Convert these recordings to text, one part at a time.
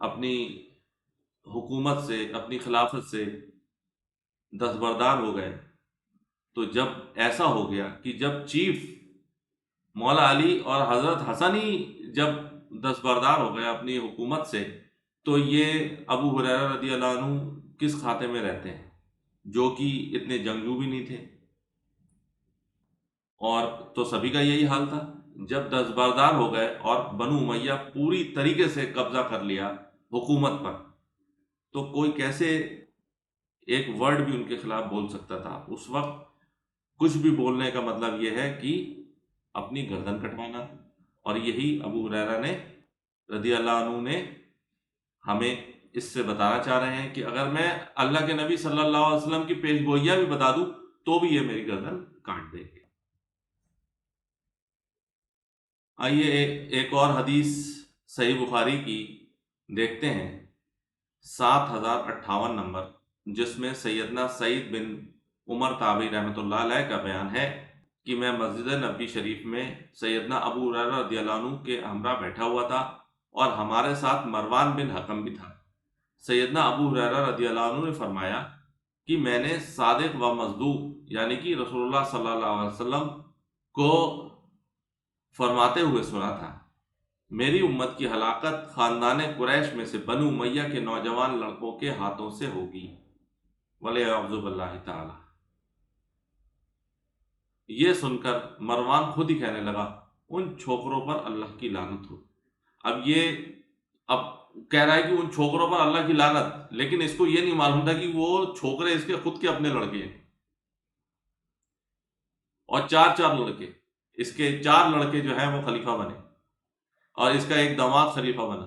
اپنی حکومت سے، اپنی خلافت سے دستبردار ہو گئے، تو جب ایسا ہو گیا کہ جب چیف مولا علی اور حضرت حسن ہی جب دستبردار ہو گئے اپنی حکومت سے، تو یہ ابو ہریرہ رضی اللہ عنہ کس کھاتے میں رہتے ہیں، جو کہ اتنے جنگجو بھی نہیں تھے؟ اور تو سبھی کا یہی حال تھا، جب دستبردار ہو گئے اور بنو امیہ پوری طریقے سے قبضہ کر لیا حکومت پر، تو کوئی کیسے ایک ورڈ بھی ان کے خلاف بول سکتا تھا؟ اس وقت کچھ بھی بولنے کا مطلب یہ ہے کہ اپنی گردن کٹوانا۔ اور یہی ابو ہریرہ نے رضی اللہ عنہ نے ہمیں اس سے بتانا چاہ رہے ہیں کہ اگر میں اللہ کے نبی صلی اللہ علیہ وسلم کی پیش گوئیاں بھی بتا دوں تو بھی یہ میری گردن کاٹ دیں گے۔ آئیے ایک اور حدیث صحیح بخاری کی دیکھتے ہیں، 7058 نمبر، جس میں سیدنا سعید بن عمر تابعی رحمۃ اللہ علیہ کا بیان ہے کہ میں مسجد نبوی شریف میں سیدنا ابو ہریرہ رضی اللہ عنہ کے ہمراہ بیٹھا ہوا تھا اور ہمارے ساتھ مروان بن حکم بھی تھا۔ سیدنا ابو ہریرہ رضی اللہ عنہ نے فرمایا کہ میں نے صادق و مصدوق یعنی کہ رسول اللہ صلی اللہ علیہ وسلم کو فرماتے ہوئے سنا تھا، میری امت کی ہلاکت خاندان قریش میں سے بنو امیہ کے نوجوان لڑکوں کے ہاتھوں سے ہوگی، وَلِیَعُوذُ بِاللَّهِ تعالی۔ یہ سن کر مروان خود ہی کہنے لگا، ان چھوکروں پر اللہ کی لعنت ہو۔ اب کہہ رہا ہے کہ ان چھوکروں پر اللہ کی لعنت، لیکن اس کو یہ نہیں معلوم تھا کہ وہ چھوکرے اس کے خود کے اپنے لڑکے ہیں، اور چار لڑکے، اس کے 4 لڑکے جو ہیں وہ خلیفہ بنے، اور اس کا ایک داماد خلیفہ بنا،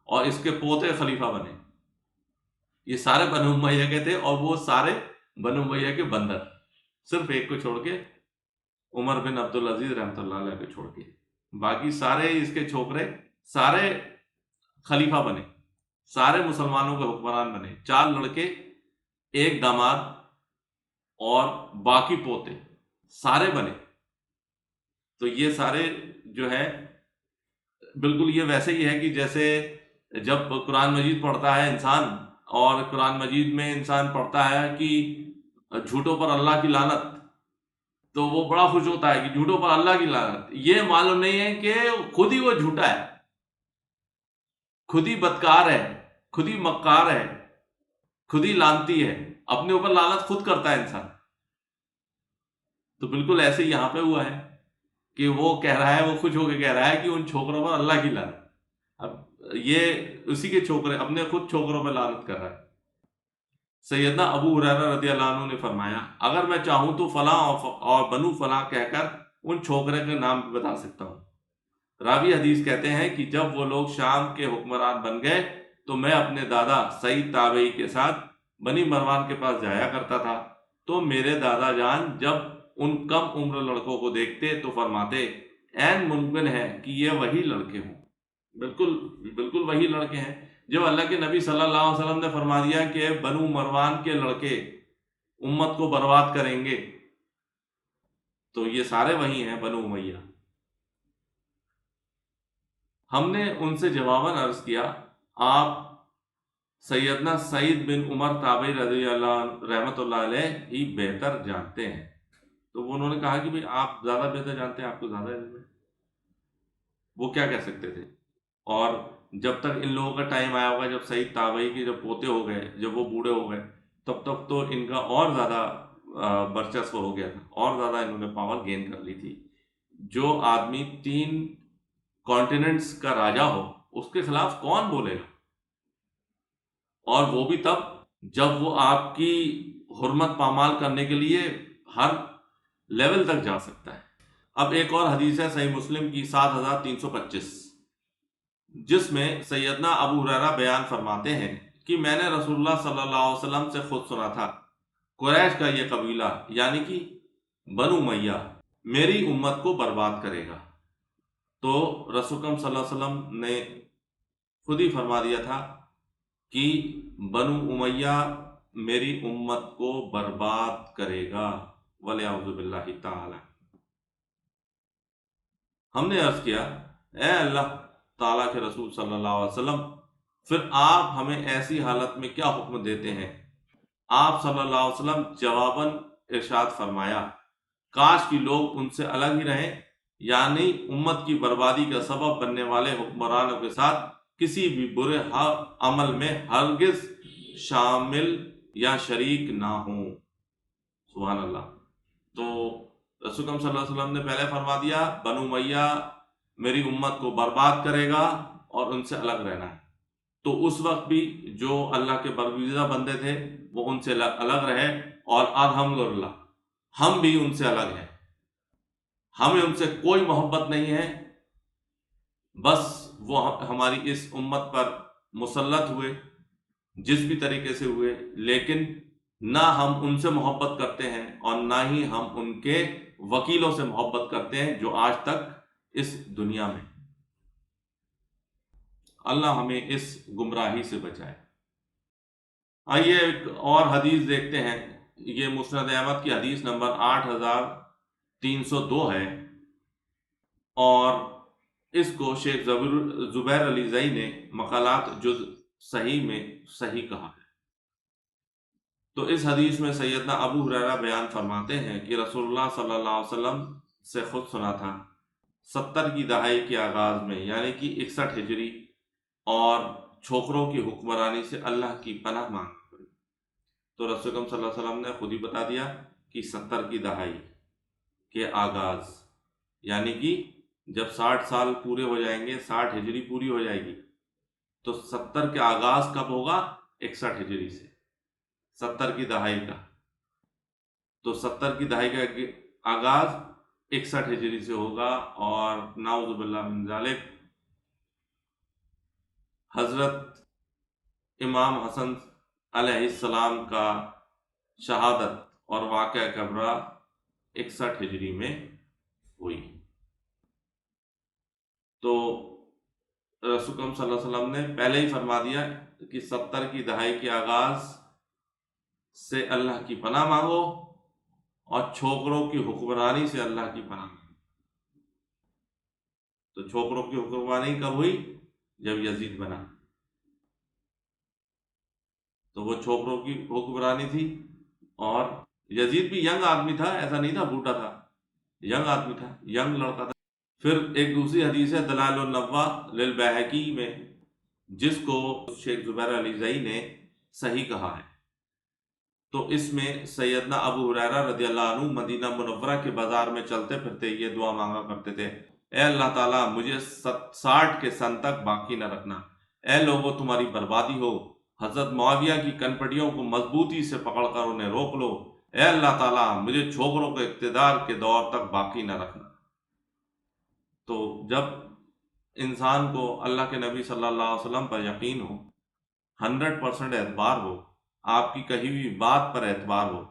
اور اس کے پوتے خلیفہ بنے۔ یہ سارے بنو امیہ کے تھے، اور وہ سارے بنو امیہ کے بندر، صرف ایک کو چھوڑ کے، عمر بن عبدالعزیز رحمۃ اللہ علیہ کو چھوڑ کے، باقی سارے اس کے چھوکرے سارے خلیفہ بنے، سارے مسلمانوں کے حکمران بنے، 4 لڑکے، ایک داماد، اور باقی پوتے سارے بنے۔ تو یہ سارے جو ہے بالکل یہ ویسے ہی ہے کہ جیسے جب قرآن مجید پڑھتا ہے انسان، اور قرآن مجید میں انسان پڑھتا ہے کہ جھوٹوں پر اللہ کی لعنت، تو وہ بڑا خوش ہوتا ہے کہ جھوٹوں پر اللہ کی لعنت۔ یہ معلوم نہیں ہے کہ خود ہی وہ جھوٹا ہے، خود ہی بدکار ہے، خود ہی مکار ہے، خود ہی لعنتی ہے، اپنے اوپر لعنت خود کرتا ہے انسان۔ تو بالکل ایسے ہی یہاں پہ ہوا ہے کہ وہ کہہ رہا ہے، وہ خوش ہو کے کہہ رہا ہے کہ ان چھوکروں پر اللہ کی لعنت۔ اب یہ اسی کے چھوکرے اپنے خود چھوکروں پر لعنت کر رہا ہے۔ سیدنا ابو ہریرہ رضی اللہ عنہ نے فرمایا، اگر میں چاہوں تو فلاں اور بنو فلاں کہہ کر ان چھوکرے کے نام بھی بتا سکتا ہوں۔ راوی حدیث کہتے ہیں کہ جب وہ لوگ شام کے حکمران بن گئے تو میں اپنے دادا سعید تابعی کے ساتھ بنی مروان کے پاس جایا کرتا تھا، تو میرے دادا جان جب ان کم عمر لڑکوں کو دیکھتے تو فرماتے، عین ممکن ہے کہ یہ وہی لڑکے ہوں۔ بالکل بالکل وہی لڑکے ہیں جب اللہ کے نبی صلی اللہ علیہ وسلم نے فرما دیا کہ بنو مروان کے لڑکے امت کو برباد کریں گے، تو یہ سارے وہی ہیں، بنو امیہ۔ ہم نے ان سے جواباً عرض کیا، آپ سیدنا سعید بن عمر تابعی رضی اللہ رحمۃ اللہ علیہ ہی بہتر جانتے ہیں۔ تو وہ انہوں نے کہا کہ بھئی آپ زیادہ بہتر جانتے ہیں، آپ کو زیادہ علم ہے۔ وہ کیا کہہ سکتے تھے؟ اور جب تک ان لوگوں کا ٹائم آیا ہوگا، جب سعید تابعی کے جب پوتے ہو گئے، جب وہ بوڑھے ہو گئے، تب تک تو ان کا اور زیادہ برچسپ ہو گیا تھا، اور زیادہ انہوں نے پاور گین کر لی تھی۔ جو آدمی 3 کانٹیننٹس کا راجا ہو، اس کے خلاف کون بولے گا؟ اور وہ بھی تب جب وہ آپ کی حرمت پامال کرنے کے لیے ہر لیول تک جا سکتا ہے۔ اب ایک اور حدیث ہے صحیح مسلم کی 7325، جس میں سیدنا ابو ہریرہ بیان فرماتے ہیں کہ میں نے رسول اللہ صلی اللہ علیہ وسلم سے خود سنا تھا، قریش کا یہ قبیلہ یعنی کہ بنو امیہ میری امت کو برباد کرے گا۔ تو رسول اکرم صلی اللہ علیہ وسلم نے خود ہی فرما دیا تھا کہ بنو امیہ میری امت کو برباد کرے گا، وَلِیَعُوذُ بِاللَّهِ تعالی۔ ہم نے عرض کیا، اے اللہ تعالیٰ کے رسول صلی اللہ علیہ وسلم، پھر آپ ہمیں ایسی حالت میں کیا حکم دیتے ہیں؟ آپ صلی اللہ علیہ وسلم جواباً ارشاد فرمایا، کاش کی لوگ ان سے الگ ہی رہیں، یعنی امت کی بربادی کا سبب بننے والے حکمرانوں کے ساتھ کسی بھی برے عمل میں ہرگز شامل یا شریک نہ ہوں۔ سبحان اللہ۔ تو رسول اکرم صلی اللہ علیہ وسلم نے پہلے فرما دیا بنو امیہ میری امت کو برباد کرے گا اور ان سے الگ رہنا ہے۔ تو اس وقت بھی جو اللہ کے برگزیدہ بندے تھے وہ ان سے الگ رہے، اور الحمدللہ ہم بھی ان سے الگ ہیں، ہمیں ان سے کوئی محبت نہیں ہے، بس وہ ہماری اس امت پر مسلط ہوئے جس بھی طریقے سے ہوئے، لیکن نہ ہم ان سے محبت کرتے ہیں اور نہ ہی ہم ان کے وکیلوں سے محبت کرتے ہیں جو آج تک اس دنیا میں۔ اللہ ہمیں اس گمراہی سے بچائے۔ آئیے ایک اور حدیث دیکھتے ہیں، یہ مسند احمد کی حدیث نمبر 8302 ہے، اور اس کو شیخ زبیر علی زئی نے مقالات جز صحیح میں صحیح کہا ہے۔ تو اس حدیث میں سیدنا ابو ہریرہ بیان فرماتے ہیں کہ رسول اللہ صلی اللہ علیہ وسلم سے خود سنا تھا 70 کی دہائی کے آغاز میں، یعنی کہ 61 ہجری، اور چھوکروں کی حکمرانی سے اللہ کی پناہ مانگ پڑی۔ تو رسول اکرم صلی اللہ علیہ وسلم نے خود ہی بتا دیا کہ 70 کی دہائی کے آغاز، یعنی کہ جب 60 سال پورے ہو جائیں گے، 60 ہجری پوری ہو جائے گی، تو 70 کے آغاز کب ہوگا؟ 61 ہجری سے، 70 کی دہائی کا۔ تو 70 کی دہائی کا آغاز 61 ہجری سے ہوگا، اور نعوذ باللہ من ذالک حضرت امام حسن علیہ السلام کا شہادت اور واقعہ کبرا 61 ہجری میں ہوئی۔ تو رسول اکرم صلی اللہ علیہ وسلم نے پہلے ہی فرما دیا کہ 70 کی دہائی کے آغاز سے اللہ کی پناہ مانگو، اور چھوکروں کی حکمرانی سے اللہ کی پناہ مانگو۔ تو چھوکروں کی حکمرانی کب ہوئی؟ جب یزید بنا، تو وہ چھوکروں کی حکمرانی تھی، اور یزید بھی ینگ آدمی تھا، ایسا نہیں تھا بوڑھا تھا، ینگ آدمی تھا، ینگ لڑکا تھا۔ پھر ایک دوسری حدیث ہے دلائل النبوہ للبیہقی میں، جس کو شیخ زبیر علی زئی نے صحیح کہا ہے۔ تو اس میں سیدنا ابو ہریرہ رضی اللہ عنہ مدینہ منورہ کے بازار میں چلتے پھرتے یہ دعا مانگا کرتے تھے، اے اللہ تعالیٰ مجھے 60 کے سن تک باقی نہ رکھنا، اے لوگوں تمہاری بربادی ہو، حضرت معاویہ کی کنپٹیوں کو مضبوطی سے پکڑ کر انہیں روک لو، اے اللہ تعالیٰ مجھے چھوکروں کے اقتدار کے دور تک باقی نہ رکھنا۔ تو جب انسان کو اللہ کے نبی صلی اللہ علیہ وسلم پر یقین ہو، 100% اعتبار ہو، آپ کی کہی ہوئی بات پر اعتبار ہو،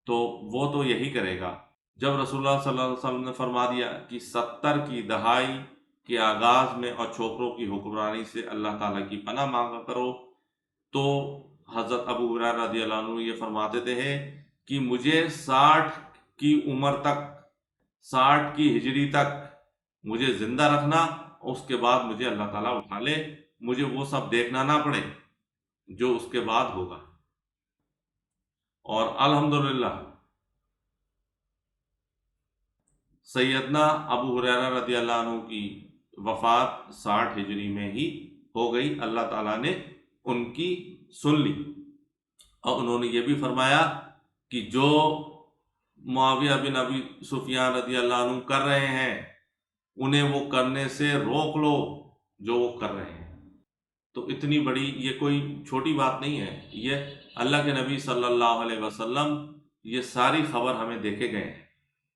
تو وہ تو یہی کرے گا۔ جب رسول اللہ صلی اللہ علیہ وسلم نے فرما دیا کہ 70 کی دہائی کے آغاز میں اور چھوکروں کی حکمرانی سے اللہ تعالیٰ کی پناہ مانگا کرو، تو حضرت ابو ہریرہ رضی اللہ عنہ یہ فرماتے تھے کہ مجھے 60 کی عمر تک، 60 کی ہجری تک مجھے زندہ رکھنا، اس کے بعد مجھے اللہ تعالیٰ اٹھا لے، مجھے وہ سب دیکھنا نہ پڑے جو اس کے بعد ہوگا۔ اور الحمدللہ سیدنا ابو ہریرہ رضی اللہ عنہ کی وفات 60 ہجری میں ہی ہو گئی، اللہ تعالیٰ نے ان کی سن لی، اور انہوں نے یہ بھی فرمایا کہ جو معاویہ بن ابی سفیان رضی اللہ عنہ کر رہے ہیں انہیں وہ کرنے سے روک لو جو وہ کر رہے ہیں۔ تو اتنی بڑی یہ کوئی چھوٹی بات نہیں ہے، یہ اللہ کے نبی صلی اللہ علیہ وسلم یہ ساری خبر ہمیں دیکھے گئے ہیں،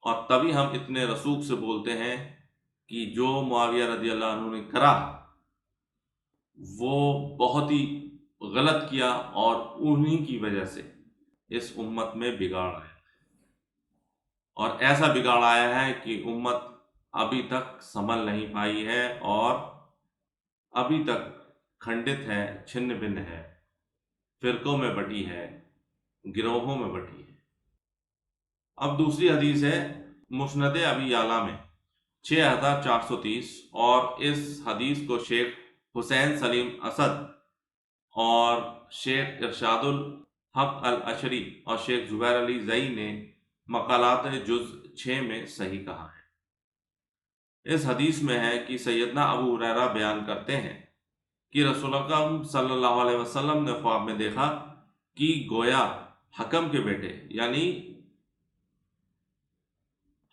اور تبھی ہم اتنے رسوخ سے بولتے ہیں کہ جو معاویہ رضی اللہ عنہ نے کرا وہ بہت ہی غلط کیا، اور انہی کی وجہ سے اس امت میں بگاڑ آیا، اور ایسا بگاڑ آیا ہے کہ امت ابھی تک سنبھل نہیں پائی ہے، اور ابھی تک کھنڈت ہے، چھن بھن ہے، فرقوں میں بٹی ہے، گروہوں میں بٹی ہے۔ اب دوسری حدیث ہے مسند ابی یعلا میں 6430، اور اس حدیث کو شیخ حسین سلیم اسد اور شیخ ارشاد الحق الاشری اور شیخ زبیر علی زئی نے مقالات جز 6 میں صحیح کہا ہے۔ اس حدیث میں ہے کہ سیدنا ابو ہریرہ بیان کرتے ہیں کہ رسول اکرم صلی اللہ علیہ وسلم نے خواب میں دیکھا کہ گویا حکم کے بیٹے یعنی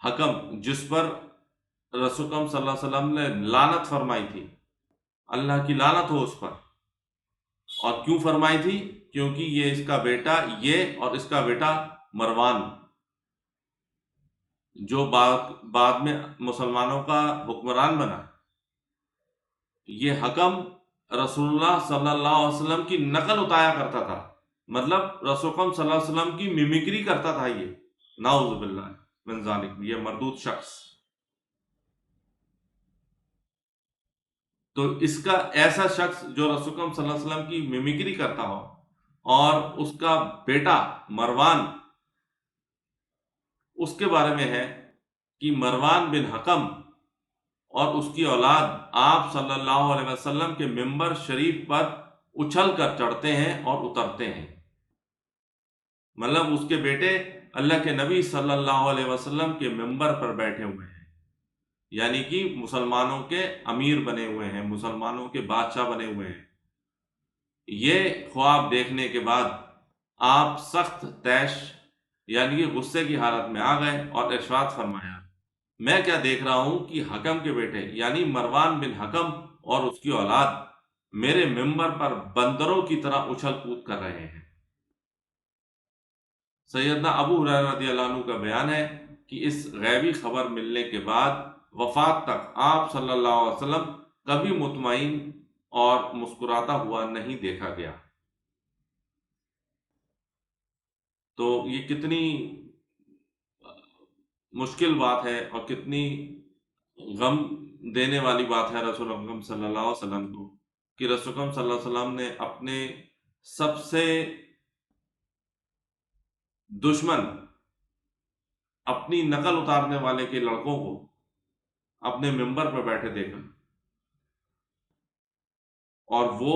حکم جس پر رسول اکرم صلی اللہ علیہ وسلم نے لعنت فرمائی تھی، اللہ کی لعنت ہو اس پر، اور کیوں فرمائی تھی؟ کیونکہ یہ اس کا بیٹا، یہ اور اس کا بیٹا مروان جو بعد میں مسلمانوں کا حکمران بنا، یہ حکم رسول اللہ صلی اللہ علیہ وسلم کی نقل اتایا کرتا تھا، مطلب رسول اکرم صلی اللہ علیہ وسلم کی میمیکری کرتا تھا۔ یہ نعوذ باللہ من ذالک، یہ مردود شخص، تو اس کا ایسا شخص جو رسول اکرم صلی اللہ علیہ وسلم کی میمیکری کرتا ہو، اور اس کا بیٹا مروان، اس کے بارے میں ہے کہ مروان بن حکم اور اس کی اولاد آپ صلی اللہ علیہ وسلم کے منبر شریف پر اچھل کر چڑھتے ہیں اور اترتے ہیں، مطلب اس کے بیٹے اللہ کے نبی صلی اللہ علیہ وسلم کے منبر پر بیٹھے ہوئے ہیں، یعنی کہ مسلمانوں کے امیر بنے ہوئے ہیں، مسلمانوں کے بادشاہ بنے ہوئے ہیں۔ یہ خواب دیکھنے کے بعد آپ سخت طیش یعنی کہ غصے کی حالت میں آ گئے اور ارشاد فرمایا، میں کیا دیکھ رہا ہوں کہ حکم کے بیٹے یعنی مروان بن حکم اور اس کی اولاد میرے منبر پر بندروں کی طرح اچھل کود کر رہے ہیں۔ سیدنا ابو ہریرہ رضی اللہ عنہ کا بیان ہے کہ اس غیبی خبر ملنے کے بعد وفات تک آپ صلی اللہ علیہ وسلم کبھی مطمئن اور مسکراتا ہوا نہیں دیکھا گیا۔ تو یہ کتنی مشکل بات ہے اور کتنی غم دینے والی بات ہے رسول اکرم صلی اللہ علیہ وسلم کو، کہ رسول اکرم صلی اللہ علیہ وسلم نے اپنے سب سے دشمن، اپنی نقل اتارنے والے کے لڑکوں کو اپنے منبر پر بیٹھے دیکھا، اور وہ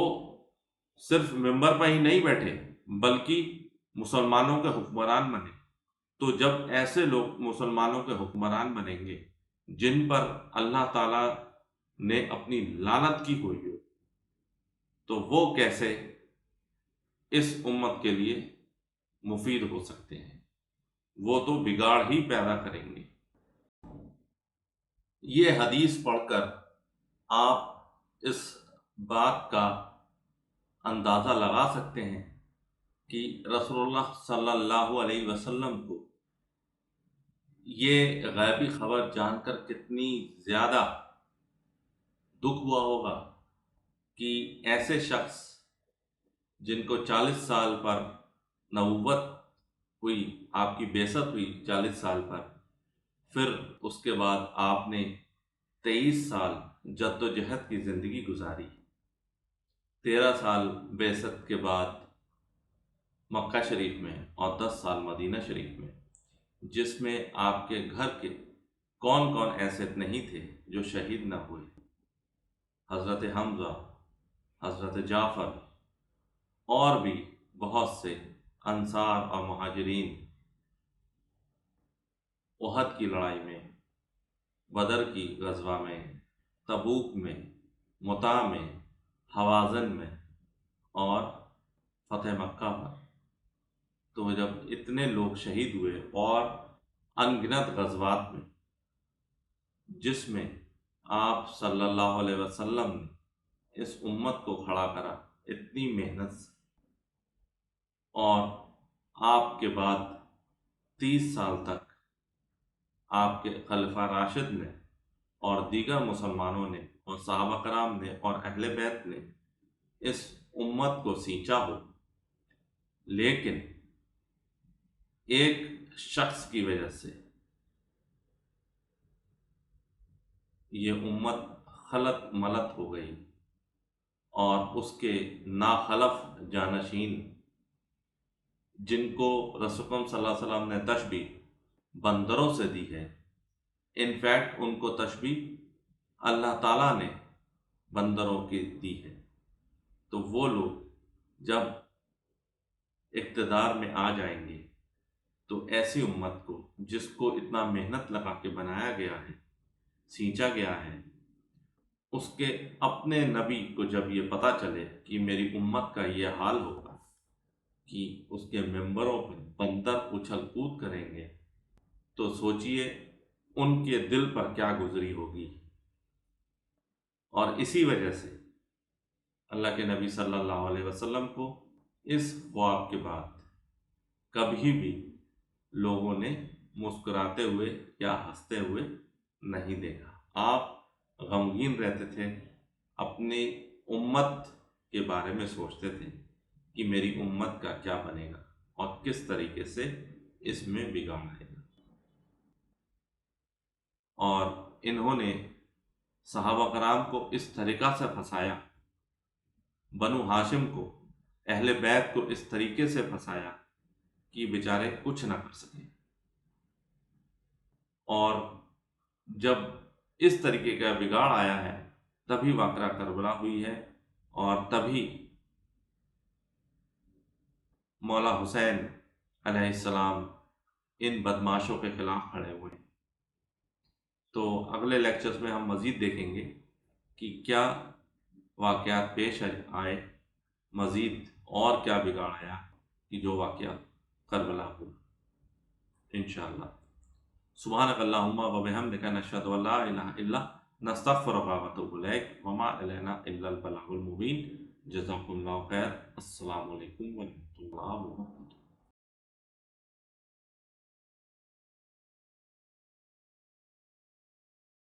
صرف منبر پر ہی نہیں بیٹھے بلکہ مسلمانوں کے حکمران بنے۔ تو جب ایسے لوگ مسلمانوں کے حکمران بنیں گے جن پر اللہ تعالیٰ نے اپنی لعنت کی ہوئی ہو، تو وہ کیسے اس امت کے لیے مفید ہو سکتے ہیں؟ وہ تو بگاڑ ہی پیدا کریں گے۔ یہ حدیث پڑھ کر آپ اس بات کا اندازہ لگا سکتے ہیں کہ رسول اللہ صلی اللہ علیہ وسلم کو یہ غیبی خبر جان کر کتنی زیادہ دکھ ہوا ہوگا کہ ایسے شخص جن کو 40 سال پر نبوت ہوئی، آپ کی بعثت ہوئی 40 سال پر، پھر اس کے بعد آپ نے 23 سال جد و جہد کی زندگی گزاری، 13 سال بعثت کے بعد مکہ شریف میں اور 10 سال مدینہ شریف میں، جس میں آپ کے گھر کے کون کون ایسے نہیں تھے جو شہید نہ ہوئے؟ حضرت حمزہ، حضرت جعفر، اور بھی بہت سے انصار اور مہاجرین احد کی لڑائی میں، بدر کی غزوہ میں، تبوک میں، مطاع میں، حوازن میں اور فتح مکہ پر۔ تو جب اتنے لوگ شہید ہوئے اور ان گنت غزوات میں جس میں آپ صلی اللہ علیہ وسلم نے اس امت کو کھڑا کرا اتنی محنت سے، اور آپ کے بعد 30 سال تک آپ کے خلیفہ راشد نے اور دیگر مسلمانوں نے اور صحابہ کرام نے اور اہل بیت نے اس امت کو سینچا ہو، لیکن ایک شخص کی وجہ سے یہ امت خلط ملط ہو گئی، اور اس کے ناخلف جانشین جن کو رسول اکرم صلی اللہ علیہ وسلم نے تشبیہ بندروں سے دی ہے، انفیکٹ ان کو تشبیہ اللہ تعالیٰ نے بندروں کی دی ہے، تو وہ لوگ جب اقتدار میں آ جائیں گے تو ایسی امت کو جس کو اتنا محنت لگا کے بنایا گیا ہے، سینچا گیا ہے، اس کے اپنے نبی کو جب یہ پتہ چلے کہ میری امت کا یہ حال ہوگا کہ اس کے ممبروں پہ بندر اچھل کود کریں گے، تو سوچئے ان کے دل پر کیا گزری ہوگی۔ اور اسی وجہ سے اللہ کے نبی صلی اللہ علیہ وسلم کو اس خواب کے بعد کبھی بھی لوگوں نے مسکراتے ہوئے یا ہنستے ہوئے نہیں دیکھا۔ آپ غمگین رہتے تھے، اپنی امت کے بارے میں سوچتے تھے کہ میری امت کا کیا بنے گا اور کس طریقے سے اس میں بگاڑ آئے گا۔ اور انہوں نے صحابہ کرام کو اس طریقہ سے پھنسایا، بنو ہاشم کو، اہل بیت کو اس طریقے سے پھنسایا کہ بیچارے کچھ نہ کر سکے۔ اور جب اس طریقے کا بگاڑ آیا ہے تبھی واقعہ کربلا ہوئی ہے، اور تبھی مولا حسین علیہ السلام ان بدماشوں کے خلاف کھڑے ہوئے۔ تو اگلے لیکچرز میں ہم مزید دیکھیں گے کہ کیا واقعات پیش آئے، مزید اور کیا بگاڑ آیا کہ جو واقعہ کربلا ہوا انشاءاللہ۔ سبحانک اللہم و بحمدک، نشہد ان لا الہ الا انت، نستغفرک و نتوب الیک، وما علینا الا البلاغ المبین۔ جزاکم اللہ خیر۔ السلام علیکم ورحمۃ اللہ وبرکاتہ۔